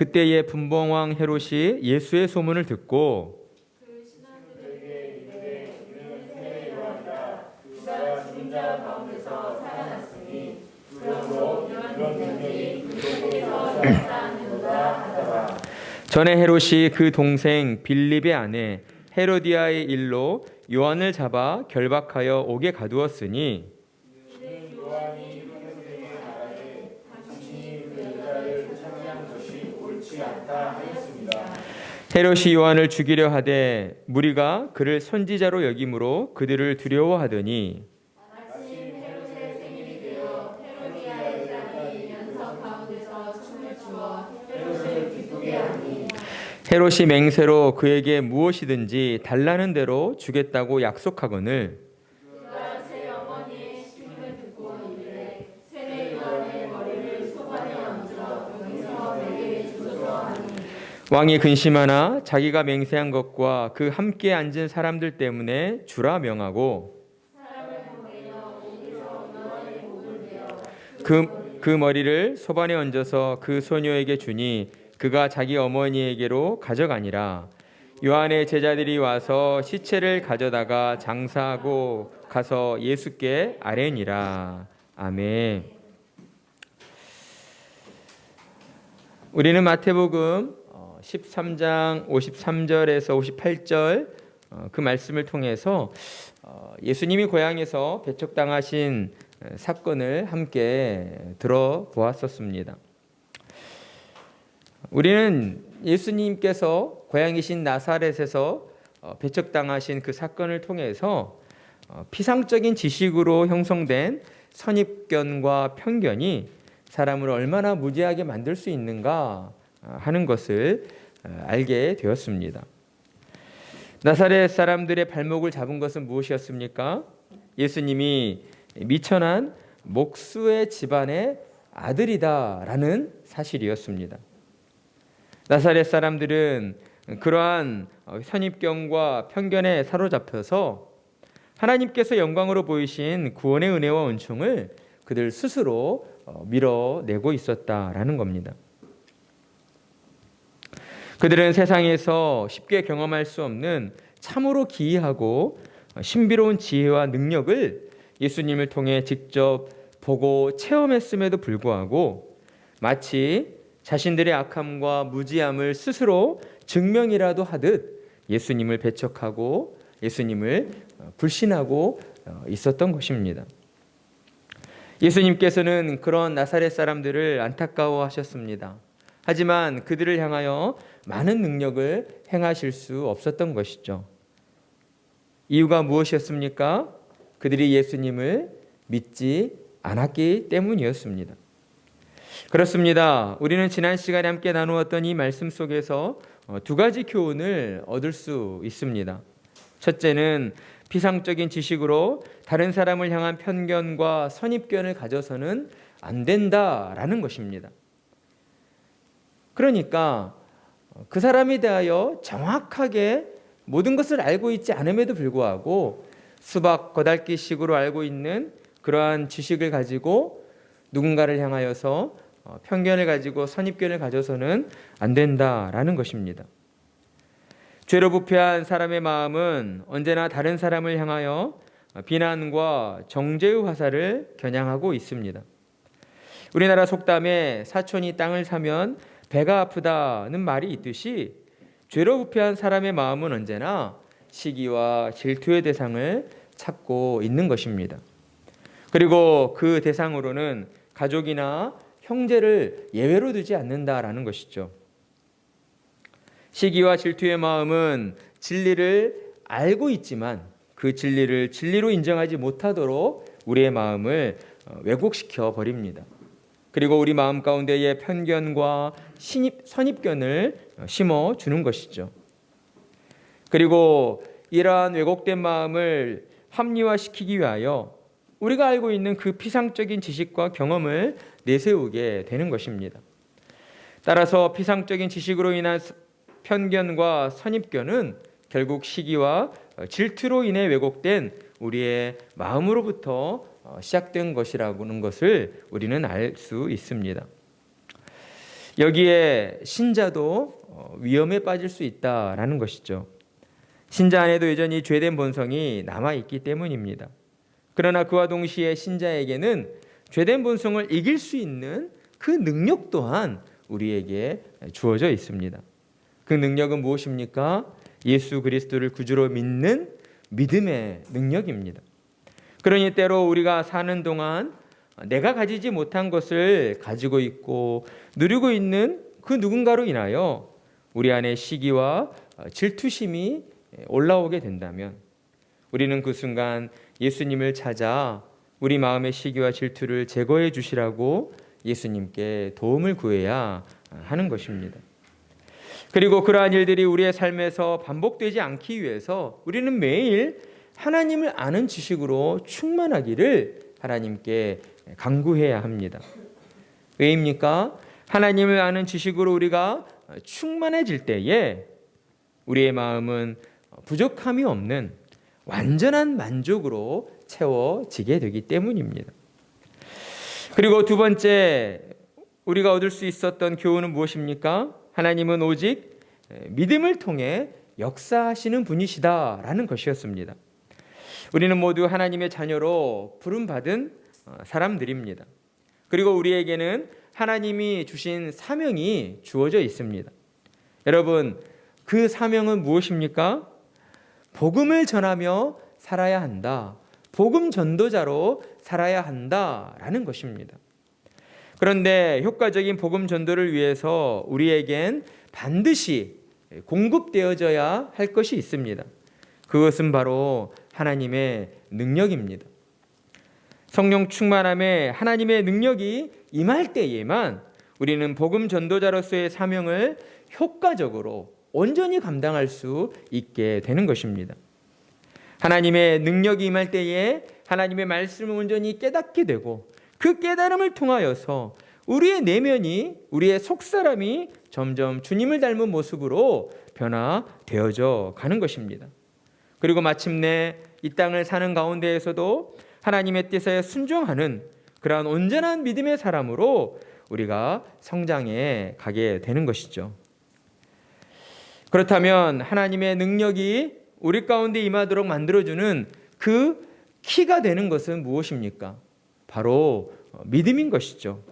그때의 분봉왕 헤롯이 예수의 소문을 듣고 전에 헤롯이 그 동생 빌립의 아내 헤로디아의 일로 요한을 잡아 결박하여 옥에 가두었으니 헤롯이 요한을 죽이려 하되 무리가 그를 선지자로 여김으로 그들을 두려워하더니 헤롯이 맹세로 그에게 무엇이든지 달라는 대로 주겠다고 약속하거늘 왕이 근심하나 자기가 맹세한 것과 그 함께 앉은 사람들 때문에 주라 명하고 그 머리를 소반에 얹어서 그 소녀에게 주니 그가 자기 어머니에게로 가져가니라. 요한의 제자들이 와서 시체를 가져다가 장사하고 가서 예수께 아뢰니라. 아멘. 우리는 마태복음 13장 53절에서 58절 그 말씀을 통해서 예수님이 고향에서 배척당하신 사건을 함께 들어보았었습니다. 우리는 예수님께서 고향이신 나사렛에서 배척당하신 그 사건을 통해서 피상적인 지식으로 형성된 선입견과 편견이 사람을 얼마나 무지하게 만들 수 있는가 하는 것을 알게 되었습니다. 나사렛 사람들의 발목을 잡은 것은 무엇이었습니까? 예수님이 미천한 목수의 집안의 아들이다라는 사실이었습니다. 나사렛 사람들은 그러한 선입견과 편견에 사로잡혀서 하나님께서 영광으로 보이신 구원의 은혜와 은총을 그들 스스로 밀어내고 있었다라는 겁니다. 그들은 세상에서 쉽게 경험할 수 없는 참으로 기이하고 신비로운 지혜와 능력을 예수님을 통해 직접 보고 체험했음에도 불구하고 마치 자신들의 악함과 무지함을 스스로 증명이라도 하듯 예수님을 배척하고 예수님을 불신하고 있었던 것입니다. 예수님께서는 그런 나사렛 사람들을 안타까워하셨습니다. 하지만 그들을 향하여 많은 능력을 행하실 수 없었던 것이죠. 이유가 무엇이었습니까? 그들이 예수님을 믿지 않았기 때문이었습니다. 그렇습니다. 우리는 지난 시간에 함께 나누었던 이 말씀 속에서 두 가지 교훈을 얻을 수 있습니다. 첫째는 피상적인 지식으로 다른 사람을 향한 편견과 선입견을 가져서는 안 된다라는 것입니다. 그러니까 그 사람에 대하여 정확하게 모든 것을 알고 있지 않음에도 불구하고 수박 거달기식으로 알고 있는 그러한 지식을 가지고 누군가를 향하여서 편견을 가지고 선입견을 가져서는 안 된다라는 것입니다. 죄로 부패한 사람의 마음은 언제나 다른 사람을 향하여 비난과 정죄의 화살을 겨냥하고 있습니다. 우리나라 속담에 사촌이 땅을 사면 배가 아프다는 말이 있듯이 죄로 부패한 사람의 마음은 언제나 시기와 질투의 대상을 찾고 있는 것입니다. 그리고 그 대상으로는 가족이나 형제를 예외로 두지 않는다라는 것이죠. 시기와 질투의 마음은 진리를 알고 있지만 그 진리를 진리로 인정하지 못하도록 우리의 마음을 왜곡시켜 버립니다. 그리고 우리 마음 가운데에 편견과 선입견을 심어주는 것이죠. 그리고 이러한 왜곡된 마음을 합리화시키기 위하여 우리가 알고 있는 그 피상적인 지식과 경험을 내세우게 되는 것입니다. 따라서 피상적인 지식으로 인한 편견과 선입견은 결국 시기와 질투로 인해 왜곡된 우리의 마음으로부터 시작된 것이라는 것을 우리는 알 수 있습니다. 여기에 신자도 위험에 빠질 수 있다라는 것이죠. 신자 안에도 여전히 죄된 본성이 남아있기 때문입니다. 그러나 그와 동시에 신자에게는 죄된 본성을 이길 수 있는 그 능력 또한 우리에게 주어져 있습니다. 그 능력은 무엇입니까? 예수 그리스도를 구주로 믿는 믿음의 능력입니다. 그러니 때로 우리가 사는 동안 내가 가지지 못한 것을 가지고 있고 누리고 있는 그 누군가로 인하여 우리 안에 시기와 질투심이 올라오게 된다면 우리는 그 순간 예수님을 찾아 우리 마음의 시기와 질투를 제거해 주시라고 예수님께 도움을 구해야 하는 것입니다. 그리고 그러한 일들이 우리의 삶에서 반복되지 않기 위해서 우리는 매일 하나님을 아는 지식으로 충만하기를 하나님께 간구해야 합니다. 왜입니까? 하나님을 아는 지식으로 우리가 충만해질 때에 우리의 마음은 부족함이 없는 완전한 만족으로 채워지게 되기 때문입니다. 그리고 두 번째 우리가 얻을 수 있었던 교훈은 무엇입니까? 하나님은 오직 믿음을 통해 역사하시는 분이시다라는 것이었습니다. 우리는 모두 하나님의 자녀로 부름받은 사람들입니다. 그리고 우리에게는 하나님이 주신 사명이 주어져 있습니다. 여러분, 그 사명은 무엇입니까? 복음을 전하며 살아야 한다. 복음 전도자로 살아야 한다라는 것입니다. 그런데 효과적인 복음 전도를 위해서 우리에겐 반드시 공급되어져야 할 것이 있습니다. 그것은 바로 하나님의 능력입니다. 성령 충만함에 하나님의 능력이 임할 때에만 우리는 복음 전도자로서의 사명을 효과적으로 온전히 감당할 수 있게 되는 것입니다. 하나님의 능력이 임할 때에 하나님의 말씀을 온전히 깨닫게 되고 그 깨달음을 통하여서 우리의 내면이, 우리의 속사람이 점점 주님을 닮은 모습으로 변화되어져 가는 것입니다. 그리고 마침내 이 땅을 사는 가운데에서도 하나님의 뜻에 순종하는 그러한 온전한 믿음의 사람으로 우리가 성장해 가게 되는 것이죠. 그렇다면 하나님의 능력이 우리 가운데 임하도록 만들어주는 그 키가 되는 것은 무엇입니까? 바로 믿음인 것이죠.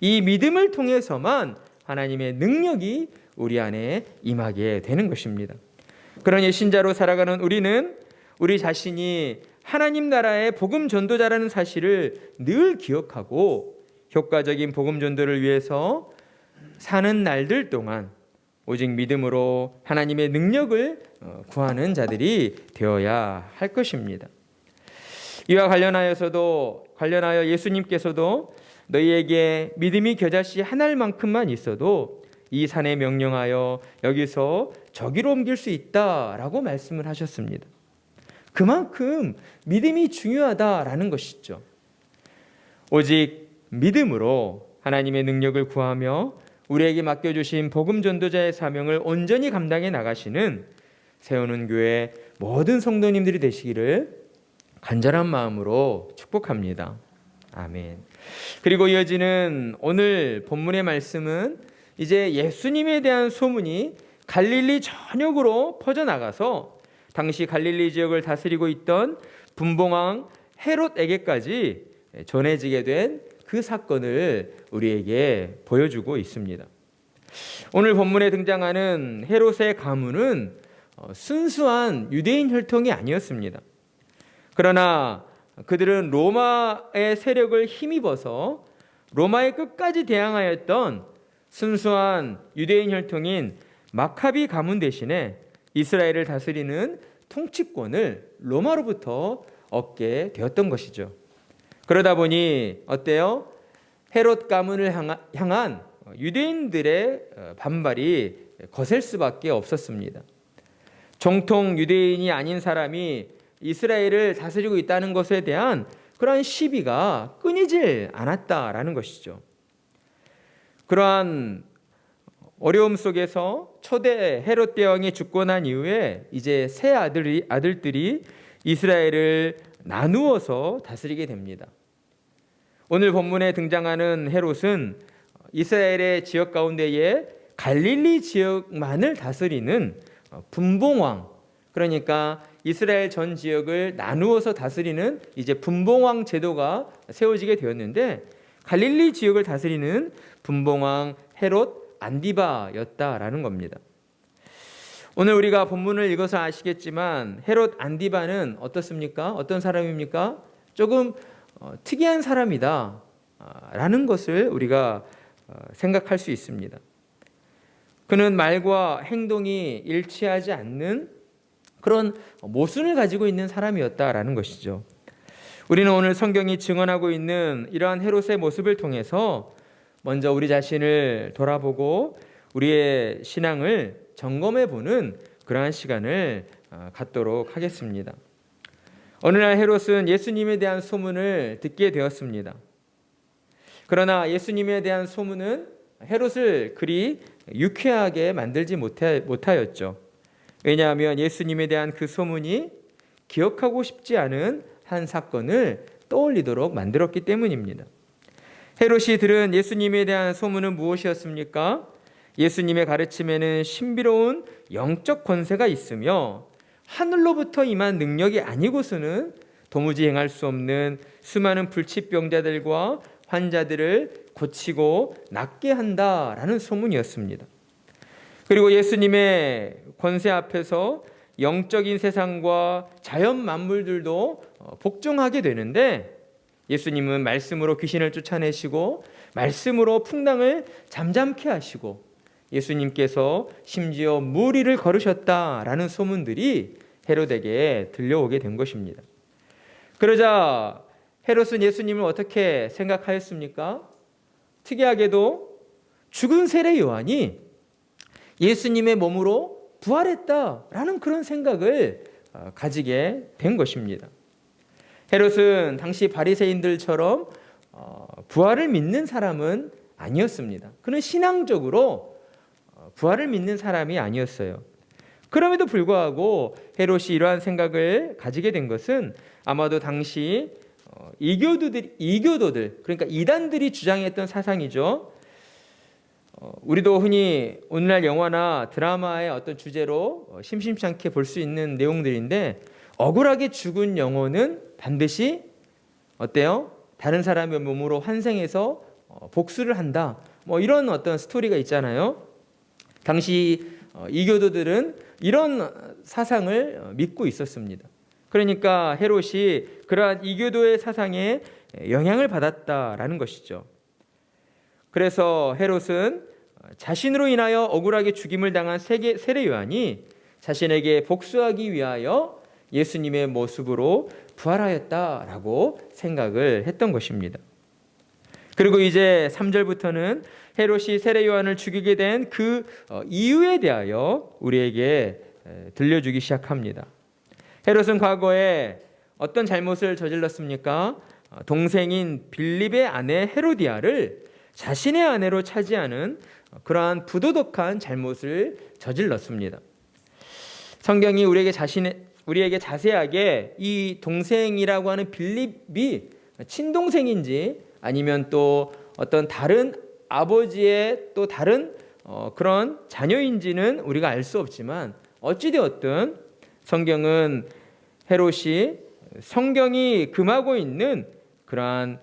이 믿음을 통해서만 하나님의 능력이 우리 안에 임하게 되는 것입니다. 그러니 신자로 살아가는 우리는 우리 자신이 하나님 나라의 복음 전도자라는 사실을 늘 기억하고 효과적인 복음 전도를 위해서 사는 날들 동안 오직 믿음으로 하나님의 능력을 구하는 자들이 되어야 할 것입니다. 이와 관련하여 예수님께서도 너희에게 믿음이 겨자씨 한 알만큼만 있어도 이 산에 명령하여 여기서 저기로 옮길 수 있다라고 말씀을 하셨습니다. 그만큼 믿음이 중요하다라는 것이죠. 오직 믿음으로 하나님의 능력을 구하며 우리에게 맡겨주신 복음 전도자의 사명을 온전히 감당해 나가시는 세우는 교회 모든 성도님들이 되시기를 간절한 마음으로 축복합니다. 아멘. 그리고 이어지는 오늘 본문의 말씀은 이제 예수님에 대한 소문이 갈릴리 전역으로 퍼져나가서 당시 갈릴리 지역을 다스리고 있던 분봉왕 헤롯에게까지 전해지게 된 그 사건을 우리에게 보여주고 있습니다. 오늘 본문에 등장하는 헤롯의 가문은 순수한 유대인 혈통이 아니었습니다. 그러나 그들은 로마의 세력을 힘입어서 로마에 끝까지 대항하였던 순수한 유대인 혈통인 마카비 가문 대신에 이스라엘을 다스리는 통치권을 로마로부터 얻게 되었던 것이죠. 그러다 보니 어때요? 헤롯 가문을 향한 유대인들의 반발이 거셀 수밖에 없었습니다. 정통 유대인이 아닌 사람이 이스라엘을 다스리고 있다는 것에 대한 그러한 시비가 끊이질 않았다라는 것이죠. 그러한 어려움 속에서 초대 헤롯 대왕이 죽고 난 이후에 이제 세 아들들이 이스라엘을 나누어서 다스리게 됩니다. 오늘 본문에 등장하는 헤롯은 이스라엘의 지역 가운데에 갈릴리 지역만을 다스리는 분봉왕, 그러니까 이스라엘 전 지역을 나누어서 다스리는 이제 분봉왕 제도가 세워지게 되었는데, 갈릴리 지역을 다스리는 분봉왕 헤롯 안디바였다라는 겁니다. 오늘 우리가 본문을 읽어서 아시겠지만 헤롯 안디바는 어떻습니까? 어떤 사람입니까? 조금 특이한 사람이다 라는 것을 우리가 생각할 수 있습니다. 그는 말과 행동이 일치하지 않는 그런 모순을 가지고 있는 사람이었다라는 것이죠. 우리는 오늘 성경이 증언하고 있는 이러한 헤롯의 모습을 통해서 먼저 우리 자신을 돌아보고 우리의 신앙을 점검해 보는 그러한 시간을 갖도록 하겠습니다. 어느 날 헤롯은 예수님에 대한 소문을 듣게 되었습니다. 그러나 예수님에 대한 소문은 헤롯을 그리 유쾌하게 만들지 못하였죠. 왜냐하면 예수님에 대한 그 소문이 기억하고 싶지 않은 한 사건을 떠올리도록 만들었기 때문입니다. 헤롯이 들은 예수님에 대한 소문은 무엇이었습니까? 예수님의 가르침에는 신비로운 영적 권세가 있으며 하늘로부터 임한 능력이 아니고서는 도무지 행할 수 없는 수많은 불치병자들과 환자들을 고치고 낫게 한다라는 소문이었습니다. 그리고 예수님의 권세 앞에서 영적인 세상과 자연 만물들도 복종하게 되는데, 예수님은 말씀으로 귀신을 쫓아내시고 말씀으로 풍랑을 잠잠케 하시고 예수님께서 심지어 물 위를 걸으셨다라는 소문들이 헤롯에게 들려오게 된 것입니다. 그러자 헤롯은 예수님을 어떻게 생각하였습니까? 특이하게도 죽은 세례 요한이 예수님의 몸으로 부활했다라는 그런 생각을 가지게 된 것입니다. 헤롯은 당시 바리새인들처럼 부활을 믿는 사람은 아니었습니다. 그는 신앙적으로 부활을 믿는 사람이 아니었어요. 그럼에도 불구하고 헤롯이 이러한 생각을 가지게 된 것은 아마도 당시 이교도들, 그러니까 이단들이 주장했던 사상이죠. 우리도 흔히 오늘날 영화나 드라마의 어떤 주제로 심심치 않게 볼 수 있는 내용들인데, 억울하게 죽은 영혼은 반드시 어때요? 다른 사람의 몸으로 환생해서 복수를 한다. 이런 어떤 스토리가 있잖아요. 당시 이교도들은 이런 사상을 믿고 있었습니다. 그러니까 헤롯이 그러한 이교도의 사상에 영향을 받았다라는 것이죠. 그래서 헤롯은 자신으로 인하여 억울하게 죽임을 당한 세례 요한이 자신에게 복수하기 위하여 예수님의 모습으로 부활하였다라고 생각을 했던 것입니다. 그리고 이제 3절부터는 헤롯이 세례 요한을 죽이게 된 그 이유에 대하여 우리에게 들려주기 시작합니다. 헤롯은 과거에 어떤 잘못을 저질렀습니까? 동생인 빌립의 아내 헤로디아를 자신의 아내로 차지하는 그러한 부도덕한 잘못을 저질렀습니다. 성경이 우리에게 자세하게 이 동생이라고 하는 빌립이 친동생인지 아니면 또 어떤 다른 아버지의 또 다른 그런 자녀인지는 우리가 알 수 없지만, 어찌되었든 성경은 헤롯이 성경이 금하고 있는 그러한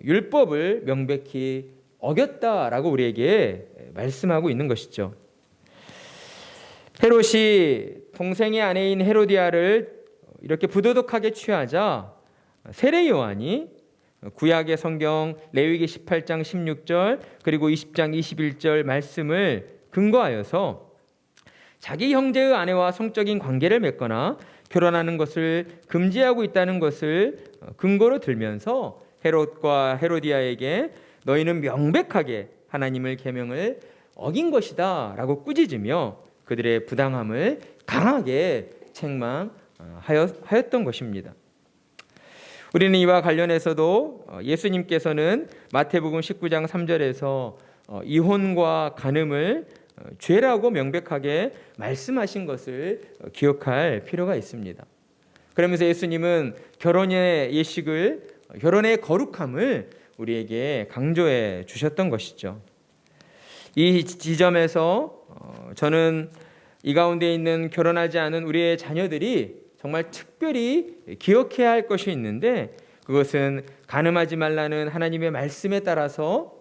율법을 명백히 어겼다라고 우리에게 말씀하고 있는 것이죠. 헤롯이 동생의 아내인 헤로디아를 이렇게 부도덕하게 취하자 세례 요한이 구약의 성경 레위기 18장 16절 그리고 20장 21절 말씀을 근거하여서 자기 형제의 아내와 성적인 관계를 맺거나 결혼하는 것을 금지하고 있다는 것을 근거로 들면서 헤롯과 헤로디아에게 너희는 명백하게 하나님의 계명을 어긴 것이다 라고 꾸짖으며 그들의 부당함을 강하게 책망하였던 것입니다. 우리는 이와 관련해서도 예수님께서는 마태복음 19장 3절에서 이혼과 간음을 죄라고 명백하게 말씀하신 것을 기억할 필요가 있습니다. 그러면서 예수님은 결혼의 예식을, 결혼의 거룩함을 우리에게 강조해 주셨던 것이죠. 이 지점에서 저는 이 가운데 있는 결혼하지 않은 우리의 자녀들이 정말 특별히 기억해야 할 것이 있는데, 그것은 간음하지 말라는 하나님의 말씀에 따라서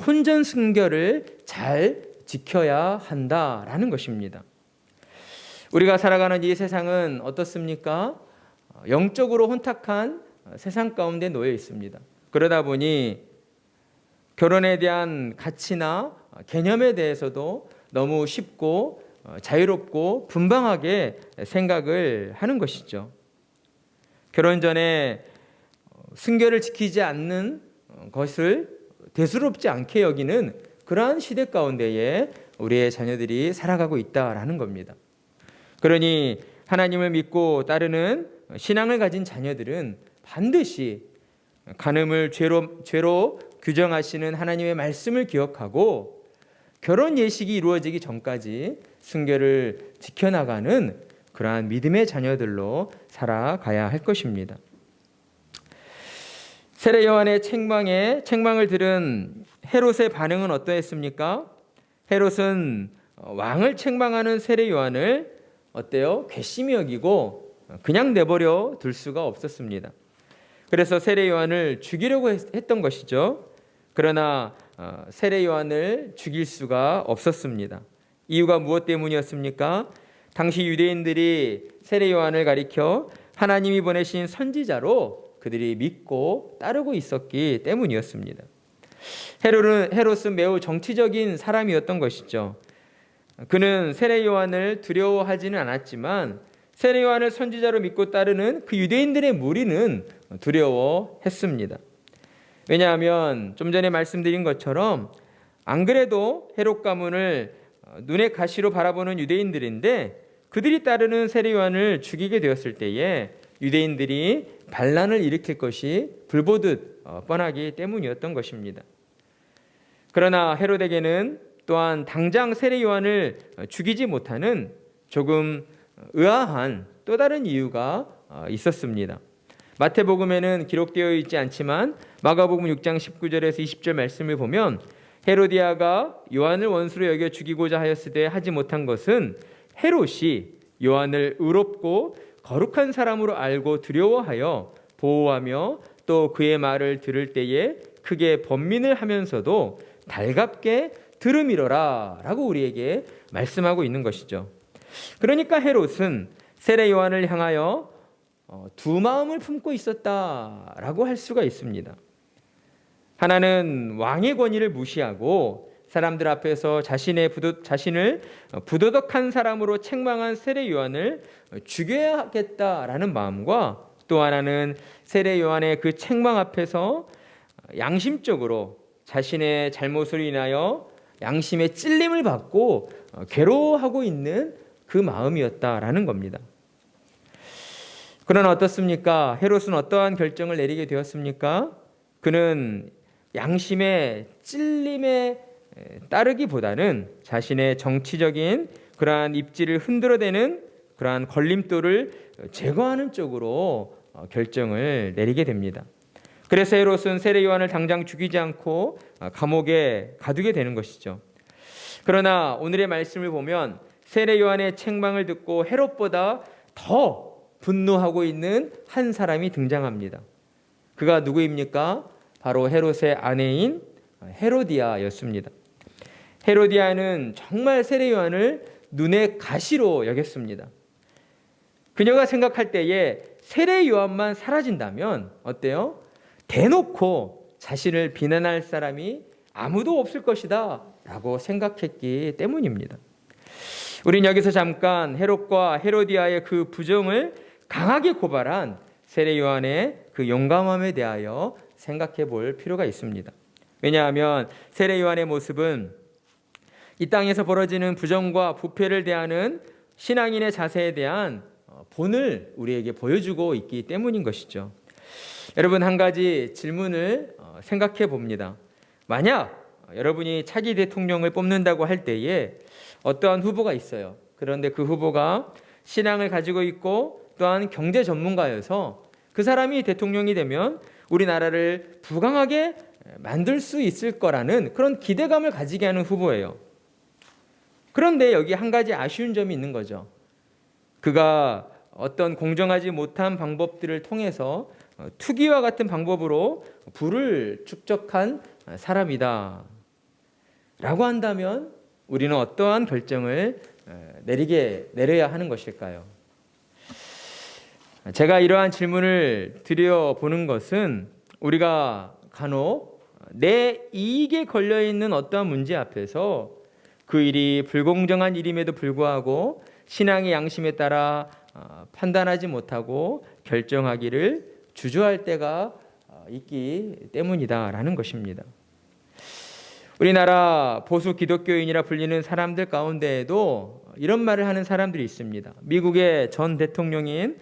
혼전순결을 잘 지켜야 한다라는 것입니다. 우리가 살아가는 이 세상은 어떻습니까? 영적으로 혼탁한 세상 가운데 놓여 있습니다. 그러다 보니 결혼에 대한 가치나 개념에 대해서도 너무 쉽고 자유롭고 분방하게 생각을 하는 것이죠. 결혼 전에 순결을 지키지 않는 것을 대수롭지 않게 여기는 그러한 시대 가운데에 우리의 자녀들이 살아가고 있다라는 겁니다. 그러니 하나님을 믿고 따르는 신앙을 가진 자녀들은 반드시 간음을 죄로 규정하시는 하나님의 말씀을 기억하고 결혼 예식이 이루어지기 전까지 순결을 지켜나가는 그러한 믿음의 자녀들로 살아가야 할 것입니다. 세례 요한의 책망을 들은 헤롯의 반응은 어떠했습니까? 헤롯은 왕을 책망하는 세례 요한을 어때요? 괘씸히 여기고 그냥 내버려 둘 수가 없었습니다. 그래서 세례 요한을 죽이려고 했던 것이죠. 그러나 세례 요한을 죽일 수가 없었습니다. 이유가 무엇 때문이었습니까? 당시 유대인들이 세례 요한을 가리켜 하나님이 보내신 선지자로 그들이 믿고 따르고 있었기 때문이었습니다. 헤롯은 매우 정치적인 사람이었던 것이죠. 그는 세례 요한을 두려워하지는 않았지만 세례 요한을 선지자로 믿고 따르는 그 유대인들의 무리는 두려워했습니다. 왜냐하면 좀 전에 말씀드린 것처럼 안 그래도 헤롯 가문을 눈의 가시로 바라보는 유대인들인데 그들이 따르는 세례 요한을 죽이게 되었을 때에 유대인들이 반란을 일으킬 것이 불보듯 뻔하기 때문이었던 것입니다. 그러나 헤롯에게는 또한 당장 세례 요한을 죽이지 못하는 조금 의아한 또 다른 이유가 있었습니다. 마태복음에는 기록되어 있지 않지만 마가복음 6장 19절에서 20절 말씀을 보면 헤로디아가 요한을 원수로 여겨 죽이고자 하였으되 하지 못한 것은 헤롯이 요한을 의롭고 거룩한 사람으로 알고 두려워하여 보호하며 또 그의 말을 들을 때에 크게 번민을 하면서도 달갑게 들음이로라 라고 우리에게 말씀하고 있는 것이죠. 그러니까 헤롯은 세례 요한을 향하여 두 마음을 품고 있었다라고 할 수가 있습니다. 하나는 왕의 권위를 무시하고 사람들 앞에서 자신을 부도덕한 사람으로 책망한 세례 요한을 죽여야겠다라는 마음과 또 하나는 세례 요한의 그 책망 앞에서 양심적으로 자신의 잘못으로 인하여 양심의 찔림을 받고 괴로워하고 있는 그 마음이었다라는 겁니다. 그러나 어떻습니까? 헤롯은 어떠한 결정을 내리게 되었습니까? 그는 양심의 찔림에 따르기보다는 자신의 정치적인 그러한 입지를 흔들어대는 그러한 걸림돌을 제거하는 쪽으로 결정을 내리게 됩니다. 그래서 헤롯은 세례 요한을 당장 죽이지 않고 감옥에 가두게 되는 것이죠. 그러나 오늘의 말씀을 보면 세례 요한의 책망을 듣고 헤롯보다 더 분노하고 있는 한 사람이 등장합니다. 그가 누구입니까? 바로 헤롯의 아내인 헤로디아였습니다. 헤로디아는 정말 세례 요한을 눈의 가시로 여겼습니다. 그녀가 생각할 때에 세례 요한만 사라진다면 어때요? 대놓고 자신을 비난할 사람이 아무도 없을 것이다 라고 생각했기 때문입니다. 우린 여기서 잠깐 헤롯과 헤로디아의 그 부정을 강하게 고발한 세례 요한의 그 용감함에 대하여 생각해 볼 필요가 있습니다. 왜냐하면 세례 요한의 모습은 이 땅에서 벌어지는 부정과 부패를 대하는 신앙인의 자세에 대한 본을 우리에게 보여주고 있기 때문인 것이죠. 여러분, 한 가지 질문을 생각해 봅니다. 만약 여러분이 차기 대통령을 뽑는다고 할 때에 어떠한 후보가 있어요. 그런데 그 후보가 신앙을 가지고 있고 또한 경제 전문가여서 그 사람이 대통령이 되면 우리나라를 부강하게 만들 수 있을 거라는 그런 기대감을 가지게 하는 후보예요. 그런데 여기 한 가지 아쉬운 점이 있는 거죠. 그가 어떤 공정하지 못한 방법들을 통해서 투기와 같은 방법으로 부를 축적한 사람이다 라고 한다면 우리는 어떠한 결정을 내려야 하는 것일까요? 제가 이러한 질문을 드려보는 것은 우리가 간혹 내 이익에 걸려있는 어떠한 문제 앞에서 그 일이 불공정한 일임에도 불구하고 신앙의 양심에 따라 판단하지 못하고 결정하기를 주저할 때가 있기 때문이다라는 것입니다. 우리나라 보수 기독교인이라 불리는 사람들 가운데에도 이런 말을 하는 사람들이 있습니다. 미국의 전 대통령인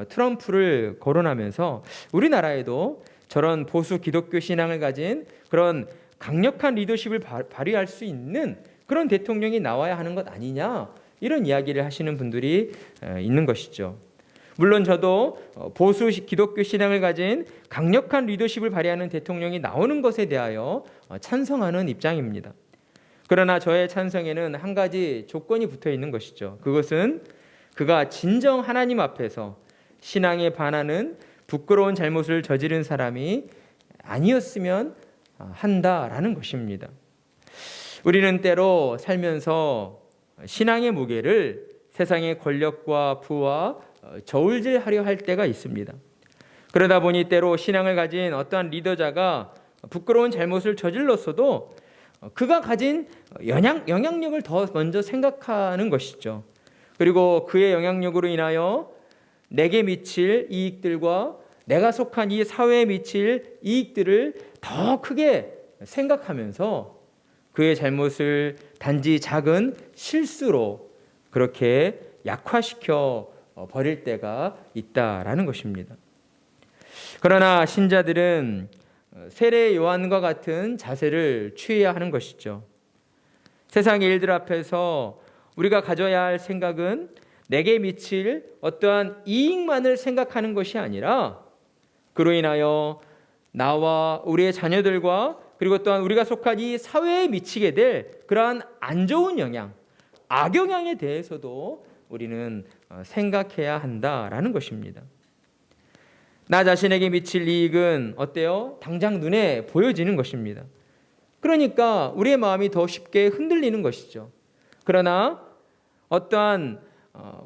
트럼프를 거론하면서 우리나라에도 저런 보수 기독교 신앙을 가진 그런 강력한 리더십을 발휘할 수 있는 그런 대통령이 나와야 하는 것 아니냐, 이런 이야기를 하시는 분들이 있는 것이죠. 물론 저도 보수 기독교 신앙을 가진 강력한 리더십을 발휘하는 대통령이 나오는 것에 대하여 찬성하는 입장입니다. 그러나 저의 찬성에는 한 가지 조건이 붙어 있는 것이죠. 그것은 그가 진정 하나님 앞에서 신앙에 반하는 부끄러운 잘못을 저지른 사람이 아니었으면 한다라는 것입니다. 우리는 때로 살면서 신앙의 무게를 세상의 권력과 부와 저울질하려 할 때가 있습니다. 그러다 보니 때로 신앙을 가진 어떠한 리더자가 부끄러운 잘못을 저질렀어도 그가 가진 영향력을 더 먼저 생각하는 것이죠. 그리고 그의 영향력으로 인하여 내게 미칠 이익들과 내가 속한 이 사회에 미칠 이익들을 더 크게 생각하면서 그의 잘못을 단지 작은 실수로 그렇게 약화시켜 버릴 때가 있다라는 것입니다. 그러나 신자들은 세례 요한과 같은 자세를 취해야 하는 것이죠. 세상의 일들 앞에서 우리가 가져야 할 생각은 내게 미칠 어떠한 이익만을 생각하는 것이 아니라 그로 인하여 나와 우리의 자녀들과 그리고 또한 우리가 속한 이 사회에 미치게 될 그러한 안 좋은 영향, 악영향에 대해서도 우리는 생각해야 한다라는 것입니다. 나 자신에게 미칠 이익은 어때요? 당장 눈에 보여지는 것입니다. 그러니까 우리의 마음이 더 쉽게 흔들리는 것이죠. 그러나 어떠한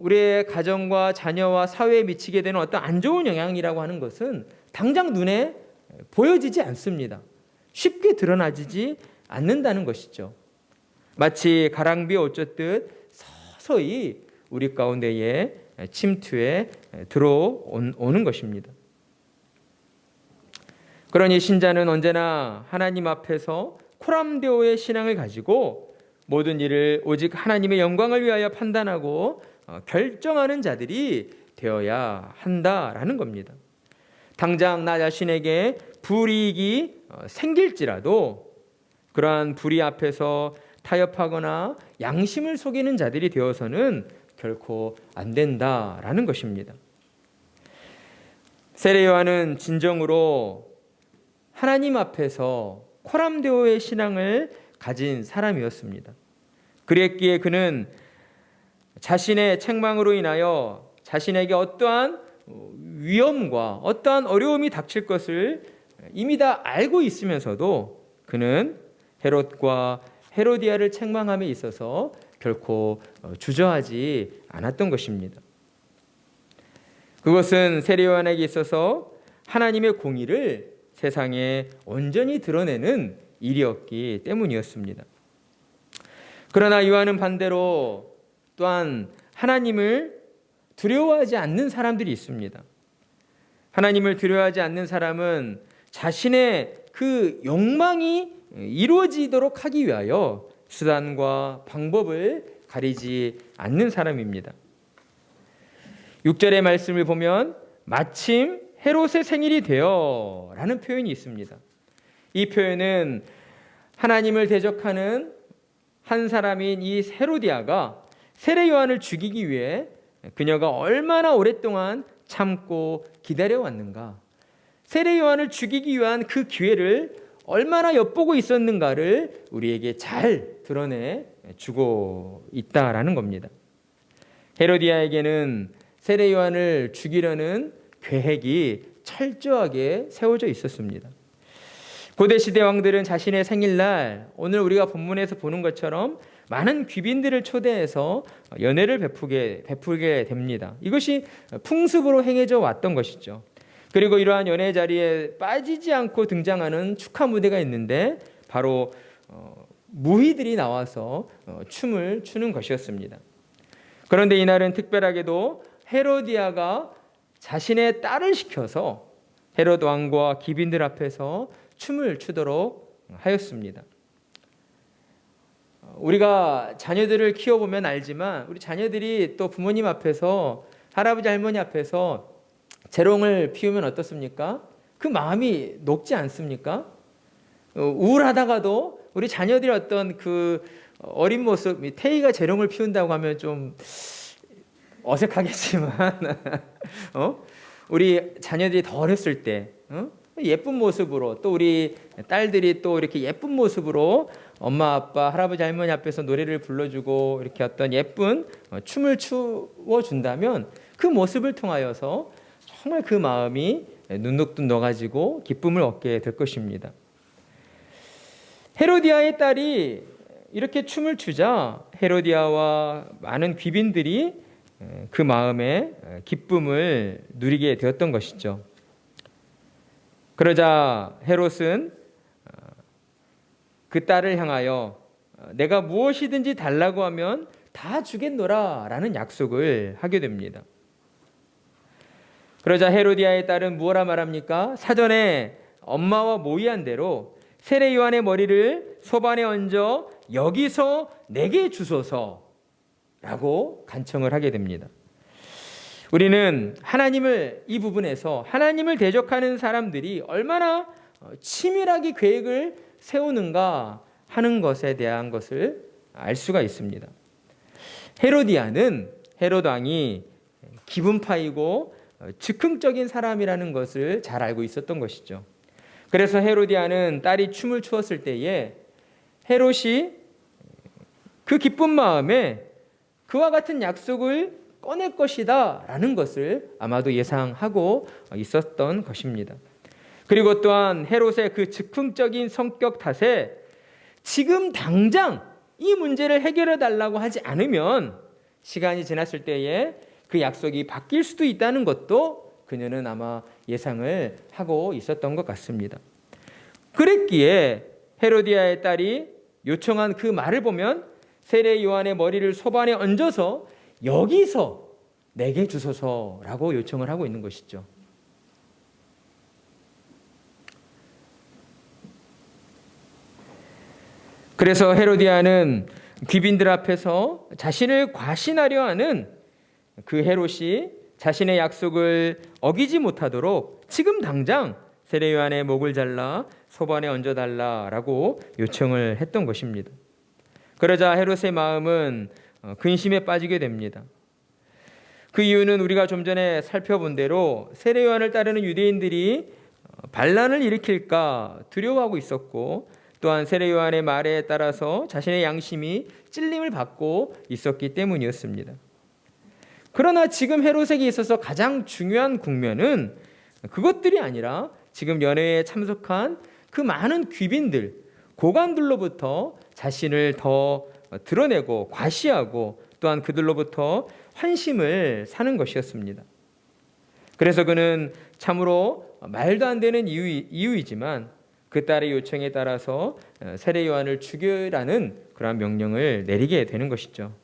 우리의 가정과 자녀와 사회에 미치게 되는 어떤 안 좋은 영향이라고 하는 것은 당장 눈에 보여지지 않습니다. 쉽게 드러나지 않는다는 것이죠. 마치 가랑비에 옷 젖듯 서서히 우리 가운데에 침투해 들어오는 것입니다. 그러니 신자는 언제나 하나님 앞에서 코람데오의 신앙을 가지고 모든 일을 오직 하나님의 영광을 위하여 판단하고 결정하는 자들이 되어야 한다라는 겁니다. 당장 나 자신에게 불이익이 생길지라도 그러한 불의 앞에서 타협하거나 양심을 속이는 자들이 되어서는 결코 안 된다라는 것입니다. 세례 요한은 진정으로 하나님 앞에서 코람데오의 신앙을 가진 사람이었습니다. 그랬기에 그는 자신의 책망으로 인하여 자신에게 어떠한 위험과 어떠한 어려움이 닥칠 것을 이미 다 알고 있으면서도 그는 헤롯과 헤로디아를 책망함에 있어서 결코 주저하지 않았던 것입니다. 그것은 세례 요한에게 있어서 하나님의 공의를 세상에 온전히 드러내는 일이었기 때문이었습니다. 그러나 요한은 반대로 또한 하나님을 두려워하지 않는 사람들이 있습니다. 하나님을 두려워하지 않는 사람은 자신의 그 욕망이 이루어지도록 하기 위하여 수단과 방법을 가리지 않는 사람입니다. 6절의 말씀을 보면 마침 헤롯의 생일이 되어 라는 표현이 있습니다. 이 표현은 하나님을 대적하는 한 사람인 이 헤로디아가 세례 요한을 죽이기 위해 그녀가 얼마나 오랫동안 참고 기다려왔는가, 세례 요한을 죽이기 위한 그 기회를 얼마나 엿보고 있었는가를 우리에게 잘 드러내 주고 있다라는 겁니다. 헤로디아에게는 세례 요한을 죽이려는 계획이 철저하게 세워져 있었습니다. 고대 시대 왕들은 자신의 생일날 오늘 우리가 본문에서 보는 것처럼 많은 귀빈들을 초대해서 연회를 베풀게 됩니다. 이것이 풍습으로 행해져 왔던 것이죠. 그리고 이러한 연회 자리에 빠지지 않고 등장하는 축하 무대가 있는데 바로 무희들이 나와서 춤을 추는 것이었습니다. 그런데 이날은 특별하게도 헤로디아가 자신의 딸을 시켜서 헤롯 왕과 귀빈들 앞에서 춤을 추도록 하였습니다. 우리가 자녀들을 키워보면 알지만 우리 자녀들이 또 부모님 앞에서 할아버지 할머니 앞에서 재롱을 피우면 어떻습니까? 그 마음이 녹지 않습니까? 우울하다가도 우리 자녀들이 어떤 그 어린 모습, 태희가 재롱을 피운다고 하면 좀 어색하겠지만 우리 자녀들이 더 어렸을 때 예쁜 모습으로 또 우리 딸들이 또 이렇게 예쁜 모습으로 엄마 아빠 할아버지 할머니 앞에서 노래를 불러주고 이렇게 어떤 예쁜 춤을 추어준다면 그 모습을 통하여서 정말 그 마음이 눈녹듯 녹아지고 기쁨을 얻게 될 것입니다. 헤로디아의 딸이 이렇게 춤을 추자 헤로디아와 많은 귀빈들이 그 마음에 기쁨을 누리게 되었던 것이죠. 그러자 헤롯은 그 딸을 향하여 내가 무엇이든지 달라고 하면 다 주겠노라 라는 약속을 하게 됩니다. 그러자 헤로디아의 딸은 무엇라 말합니까? 사전에 엄마와 모의한 대로 세례 요한의 머리를 소반에 얹어 여기서 내게 주소서라고 간청을 하게 됩니다. 우리는 하나님을 이 부분에서 하나님을 대적하는 사람들이 얼마나 치밀하게 계획을 세우는가 하는 것에 대한 것을 알 수가 있습니다. 헤로디아는 헤롯 왕이 기분파이고 즉흥적인 사람이라는 것을 잘 알고 있었던 것이죠. 그래서 헤로디아는 딸이 춤을 추었을 때에 헤롯이 그 기쁜 마음에 그와 같은 약속을 꺼낼 것이다 라는 것을 아마도 예상하고 있었던 것입니다. 그리고 또한 헤롯의 그 즉흥적인 성격 탓에 지금 당장 이 문제를 해결해 달라고 하지 않으면 시간이 지났을 때에 그 약속이 바뀔 수도 있다는 것도 그녀는 아마 예상을 하고 있었던 것 같습니다. 그랬기에 헤로디아의 딸이 요청한 그 말을 보면 세례 요한의 머리를 소반에 얹어서 여기서 내게 주소서라고 요청을 하고 있는 것이죠. 그래서 헤로디아는 귀빈들 앞에서 자신을 과신하려 하는 그 헤롯이 자신의 약속을 어기지 못하도록 지금 당장 세례 요한의 목을 잘라 소반에 얹어달라라고 요청을 했던 것입니다. 그러자 헤롯의 마음은 근심에 빠지게 됩니다. 그 이유는 우리가 좀 전에 살펴본 대로 세례 요한을 따르는 유대인들이 반란을 일으킬까 두려워하고 있었고 또한 세례 요한의 말에 따라서 자신의 양심이 찔림을 받고 있었기 때문이었습니다. 그러나 지금 헤롯에게 있어서 가장 중요한 국면은 그것들이 아니라 지금 연회에 참석한 그 많은 귀빈들, 고관들로부터 자신을 더 드러내고 과시하고 또한 그들로부터 환심을 사는 것이었습니다. 그래서 그는 참으로 말도 안 되는 이유이지만 그 딸의 요청에 따라서 세례 요한을 죽여라는 그러한 명령을 내리게 되는 것이죠.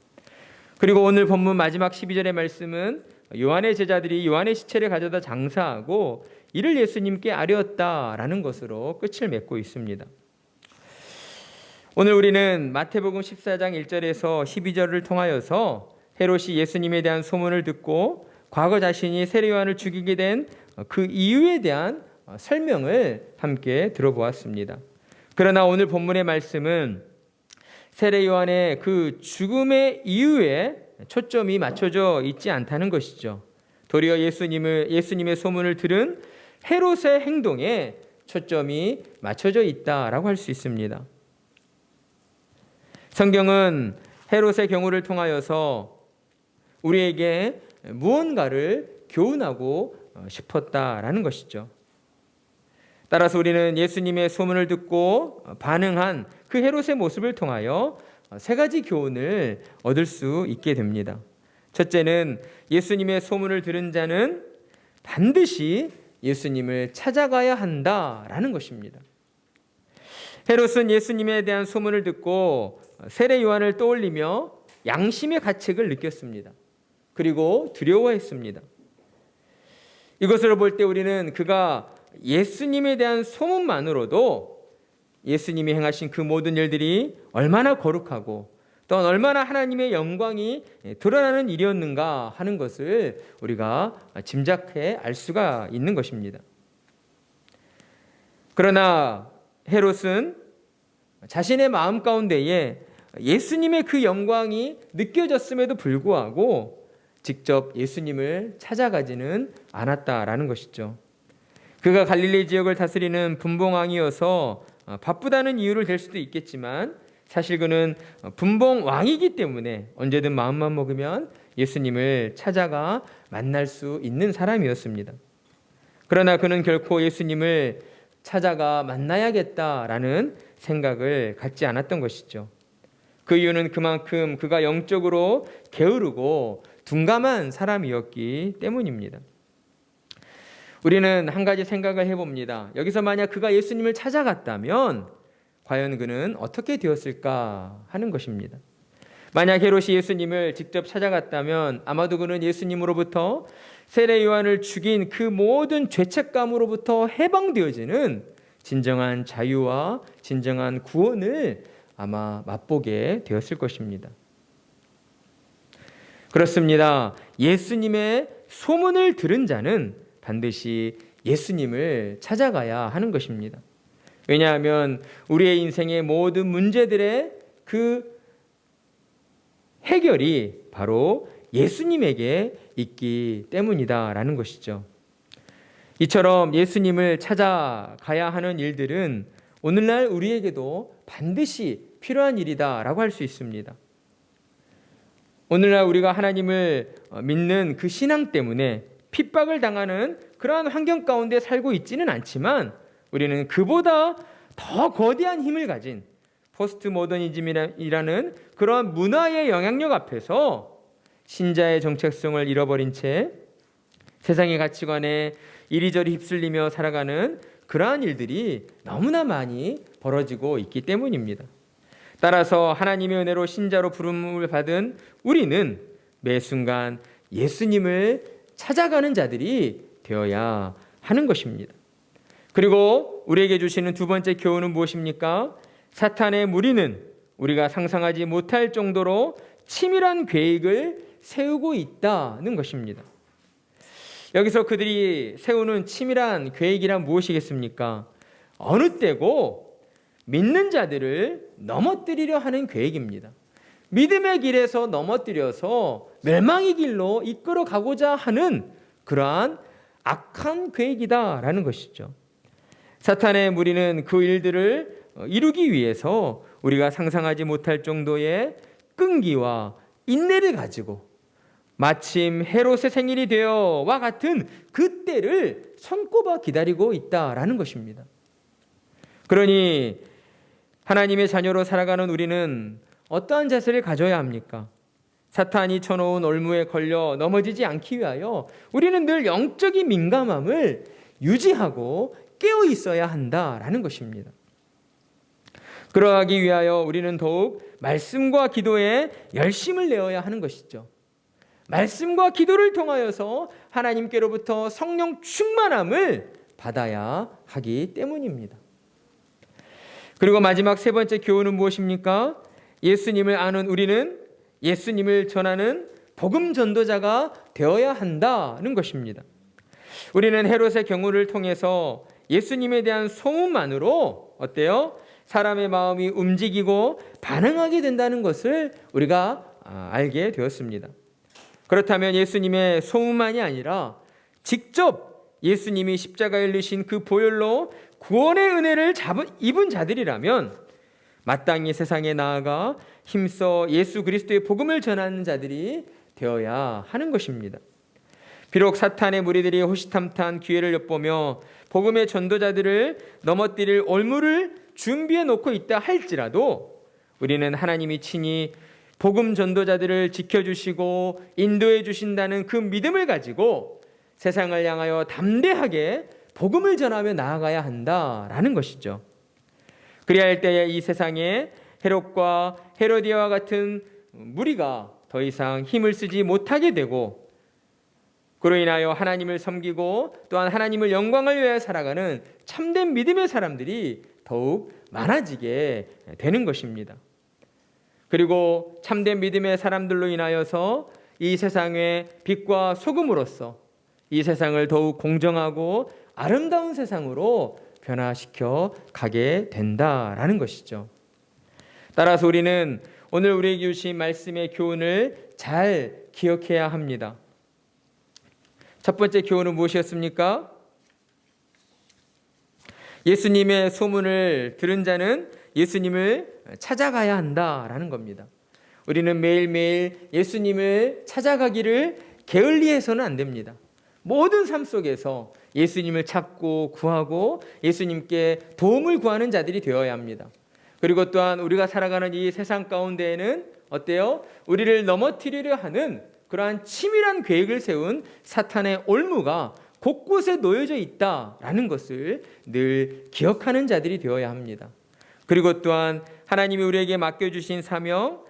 그리고 오늘 본문 마지막 12절의 말씀은 요한의 제자들이 요한의 시체를 가져다 장사하고 이를 예수님께 아뢰었다라는 것으로 끝을 맺고 있습니다. 오늘 우리는 마태복음 14장 1절에서 12절을 통하여서 헤롯이 예수님에 대한 소문을 듣고 과거 자신이 세례 요한을 죽이게 된 그 이유에 대한 설명을 함께 들어보았습니다. 그러나 오늘 본문의 말씀은 세례 요한의 그 죽음의 이유에 초점이 맞춰져 있지 않다는 것이죠. 도리어 예수님의 소문을 들은 헤롯의 행동에 초점이 맞춰져 있다라고 할 수 있습니다. 성경은 헤롯의 경우를 통하여서 우리에게 무언가를 교훈하고 싶었다라는 것이죠. 따라서 우리는 예수님의 소문을 듣고 반응한 그 헤롯의 모습을 통하여 세 가지 교훈을 얻을 수 있게 됩니다. 첫째는 예수님의 소문을 들은 자는 반드시 예수님을 찾아가야 한다라는 것입니다. 헤롯은 예수님에 대한 소문을 듣고 세례 요한을 떠올리며 양심의 가책을 느꼈습니다. 그리고 두려워했습니다. 이것으로 볼 때 우리는 그가 예수님에 대한 소문만으로도 예수님이 행하신 그 모든 일들이 얼마나 거룩하고 또 얼마나 하나님의 영광이 드러나는 일이었는가 하는 것을 우리가 짐작해 알 수가 있는 것입니다. 그러나 헤롯은 자신의 마음 가운데에 예수님의 그 영광이 느껴졌음에도 불구하고 직접 예수님을 찾아가지는 않았다라는 것이죠. 그가 갈릴리 지역을 다스리는 분봉왕이어서 바쁘다는 이유를 댈 수도 있겠지만 사실 그는 분봉왕이기 때문에 언제든 마음만 먹으면 예수님을 찾아가 만날 수 있는 사람이었습니다. 그러나 그는 결코 예수님을 찾아가 만나야겠다라는 생각을 갖지 않았던 것이죠. 그 이유는 그만큼 그가 영적으로 게으르고 둔감한 사람이었기 때문입니다. 우리는 한 가지 생각을 해봅니다. 여기서 만약 그가 예수님을 찾아갔다면 과연 그는 어떻게 되었을까 하는 것입니다. 만약 헤롯이 예수님을 직접 찾아갔다면 아마도 그는 예수님으로부터 세례 요한을 죽인 그 모든 죄책감으로부터 해방되어지는 진정한 자유와 진정한 구원을 아마 맛보게 되었을 것입니다. 그렇습니다. 예수님의 소문을 들은 자는 반드시 예수님을 찾아가야 하는 것입니다. 왜냐하면 우리의 인생의 모든 문제들의 그 해결이 바로 예수님에게 있기 때문이다라는 것이죠. 이처럼 예수님을 찾아가야 하는 일들은 오늘날 우리에게도 반드시 필요한 일이다라고 할 수 있습니다. 오늘날 우리가 하나님을 믿는 그 신앙 때문에 핍박을 당하는 그러한 환경 가운데 살고 있지는 않지만 우리는 그보다 더 거대한 힘을 가진 포스트 모더니즘이라는 그러한 문화의 영향력 앞에서 신자의 정체성을 잃어버린 채 세상의 가치관에 이리저리 휩쓸리며 살아가는 그러한 일들이 너무나 많이 벌어지고 있기 때문입니다. 따라서 하나님의 은혜로 신자로 부름을 받은 우리는 매 순간 예수님을 찾아가는 자들이 되어야 하는 것입니다. 그리고 우리에게 주시는 두 번째 교훈은 무엇입니까? 사탄의 무리는 우리가 상상하지 못할 정도로 치밀한 계획을 세우고 있다는 것입니다. 여기서 그들이 세우는 치밀한 계획이란 무엇이겠습니까? 어느 때고 믿는 자들을 넘어뜨리려 하는 계획입니다. 믿음의 길에서 넘어뜨려서 멸망의 길로 이끌어 가고자 하는 그러한 악한 계획이다라는 것이죠. 사탄의 무리는 그 일들을 이루기 위해서 우리가 상상하지 못할 정도의 끈기와 인내를 가지고 마침 헤롯의 생일이 되어와 같은 그때를 손꼽아 기다리고 있다라는 것입니다. 그러니 하나님의 자녀로 살아가는 우리는 어떠한 자세를 가져야 합니까? 사탄이 쳐놓은 올무에 걸려 넘어지지 않기 위하여 우리는 늘 영적인 민감함을 유지하고 깨어 있어야 한다라는 것입니다. 그러하기 위하여 우리는 더욱 말씀과 기도에 열심을 내어야 하는 것이죠. 말씀과 기도를 통하여서 하나님께로부터 성령 충만함을 받아야 하기 때문입니다. 그리고 마지막 세 번째 교훈은 무엇입니까? 예수님을 아는 우리는 예수님을 전하는 복음 전도자가 되어야 한다는 것입니다. 우리는 헤롯의 경우를 통해서 예수님에 대한 소문만으로 어때요? 사람의 마음이 움직이고 반응하게 된다는 것을 우리가 알게 되었습니다. 그렇다면 예수님의 소문만이 아니라 직접 예수님이 십자가에 흘리신 그 보혈로 구원의 은혜를 입은 자들이라면 마땅히 세상에 나아가 힘써 예수 그리스도의 복음을 전하는 자들이 되어야 하는 것입니다. 비록 사탄의 무리들이 호시탐탐 기회를 엿보며 복음의 전도자들을 넘어뜨릴 올무를 준비해 놓고 있다 할지라도 우리는 하나님이 친히 복음 전도자들을 지켜주시고 인도해 주신다는 그 믿음을 가지고 세상을 향하여 담대하게 복음을 전하며 나아가야 한다라는 것이죠. 그래야 할 때에 이 세상에 헤롯과 헤로디아와 같은 무리가 더 이상 힘을 쓰지 못하게 되고, 그로 인하여 하나님을 섬기고 또한 하나님을 영광을 위하여 살아가는 참된 믿음의 사람들이 더욱 많아지게 되는 것입니다. 그리고 참된 믿음의 사람들로 인하여서 이 세상의 빛과 소금으로서 이 세상을 더욱 공정하고 아름다운 세상으로 변화시켜 가게 된다라는 것이죠. 따라서 우리는 오늘 우리에게 주신 말씀의 교훈을 잘 기억해야 합니다. 첫 번째 교훈은 무엇이었습니까? 예수님의 소문을 들은 자는 예수님을 찾아가야 한다라는 겁니다. 우리는 매일매일 예수님을 찾아가기를 게을리해서는 안 됩니다. 모든 삶 속에서 예수님을 찾고 구하고 예수님께 도움을 구하는 자들이 되어야 합니다. 그리고 또한 우리가 살아가는 이 세상 가운데에는 어때요? 우리를 넘어뜨리려 하는 그러한 치밀한 계획을 세운 사탄의 올무가 곳곳에 놓여져 있다라는 것을 늘 기억하는 자들이 되어야 합니다. 그리고 또한 하나님이 우리에게 맡겨주신 사명,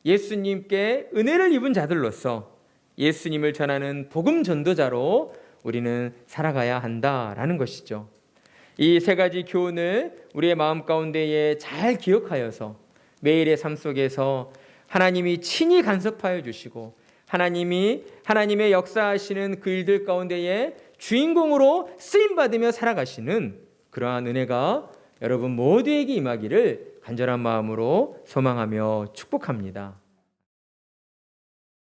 예수님께 은혜를 입은 자들로서 예수님을 전하는 복음 전도자로 우리는 살아가야 한다라는 것이죠. 이 세 가지 교훈을 우리의 마음 가운데에 잘 기억하여서 매일의 삶 속에서 하나님이 친히 간섭하여 주시고 하나님의 역사하시는 그 일들 가운데에 주인공으로 쓰임받으며 살아가시는 그러한 은혜가 여러분 모두에게 임하기를 간절한 마음으로 소망하며 축복합니다.